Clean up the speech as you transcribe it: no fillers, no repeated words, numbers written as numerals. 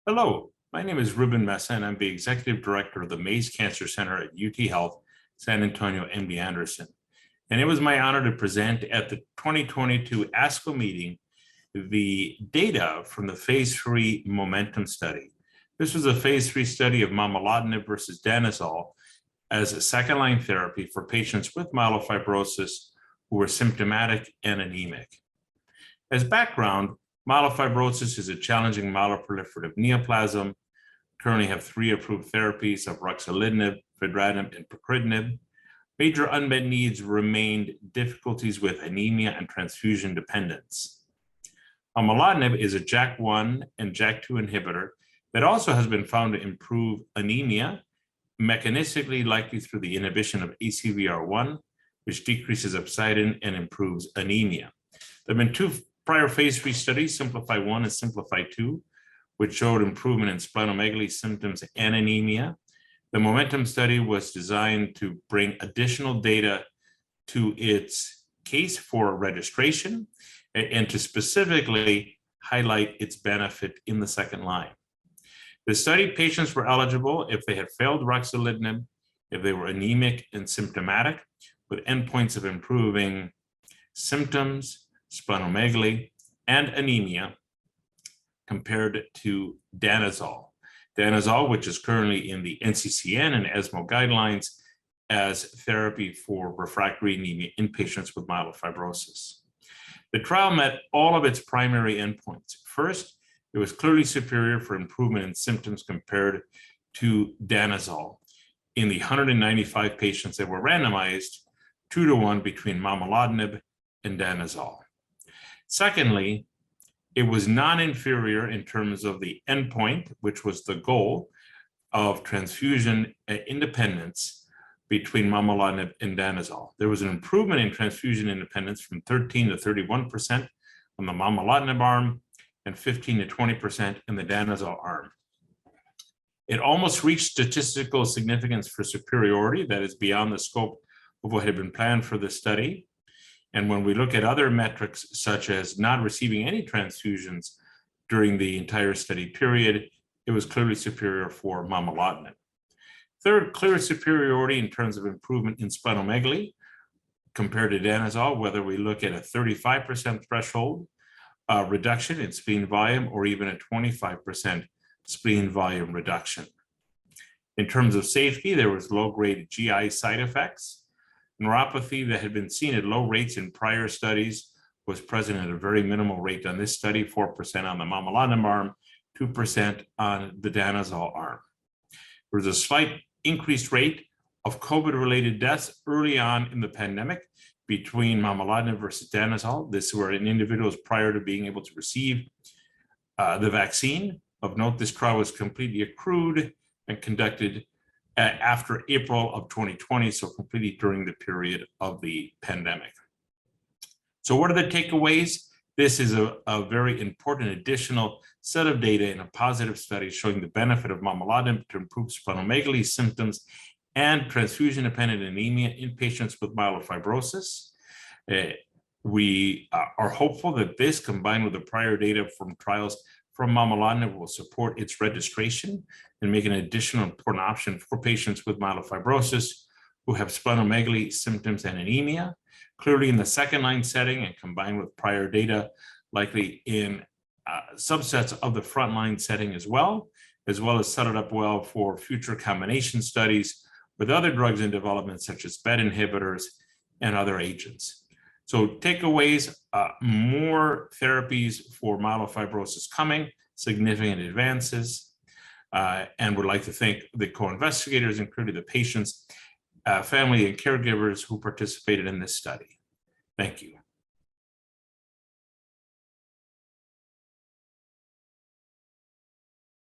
Hello, my name is Ruben Mesa, and I'm the Executive Director of the Mays Cancer Center at UT Health, San Antonio, MD Anderson. And it was my honor to present at the 2022 ASCO meeting the data from the phase 3 MOMENTUM study. This was a phase 3 study of momelotinib versus danazol as a second-line therapy for patients with myelofibrosis who were symptomatic and anemic. As background, myelofibrosis is a challenging myeloproliferative neoplasm. Currently have 3 approved therapies of ruxolitinib, fedratinib, and pacritinib. Major unmet needs remained difficulties with anemia and transfusion dependence. Momelotinib is a JAK1 and JAK2 inhibitor that also has been found to improve anemia, mechanistically likely through the inhibition of ACVR1, which decreases hepcidin and improves anemia. There have been 2 prior phase 3 studies, SIMPLIFY-1 and SIMPLIFY-2, which showed improvement in splenomegaly symptoms and anemia. The MOMENTUM study was designed to bring additional data to its case for registration and to specifically highlight its benefit in the second line. The study patients were eligible if they had failed ruxolitinib, if they were anemic and symptomatic, with endpoints of improving symptoms, splenomegaly, and anemia compared to danazol. Danazol, which is currently in the NCCN and ESMO guidelines as therapy for refractory anemia in patients with myelofibrosis. The trial met all of its primary endpoints. First, it was clearly superior for improvement in symptoms compared to danazol in the 195 patients that were randomized 2-to-1 between momelotinib and danazol. Secondly, it was non-inferior in terms of the endpoint, which was the goal of transfusion independence between momelotinib and danazol. There was an improvement in transfusion independence from 13 to 31% on the momelotinib arm and 15 to 20% in the danazol arm. It almost reached statistical significance for superiority that is beyond the scope of what had been planned for the study. And when we look at other metrics, such as not receiving any transfusions during the entire study period, it was clearly superior for momelotinib. Third, clear superiority in terms of improvement in splenomegaly compared to danazol, whether we look at a 35% threshold reduction in spleen volume or even a 25% spleen volume reduction. In terms of safety, there was low-grade GI side effects. Neuropathy that had been seen at low rates in prior studies was present at a very minimal rate on this study, 4% on the momelotinib arm, 2% on the danazol arm. There was a slight increased rate of COVID-related deaths early on in the pandemic between momelotinib versus danazol. This were in individuals prior to being able to receive the vaccine. Of note, this trial was completely accrued and conducted after April of 2020, so completely during the period of the pandemic. So what are the takeaways? This is a very important additional set of data in a positive study showing the benefit of momelotinib to improve splenomegaly symptoms and transfusion-dependent anemia in patients with myelofibrosis. We are hopeful that this, combined with the prior data from trials from momelotinib, will support its registration and make an additional important option for patients with myelofibrosis who have splenomegaly symptoms and anemia, clearly in the second-line setting and combined with prior data, likely in subsets of the frontline setting as well as set it up well for future combination studies with other drugs in development, such as BET inhibitors and other agents. So takeaways, more therapies for myelofibrosis coming, significant advances, and would like to thank the co-investigators, including the patients, family, and caregivers who participated in this study. Thank you.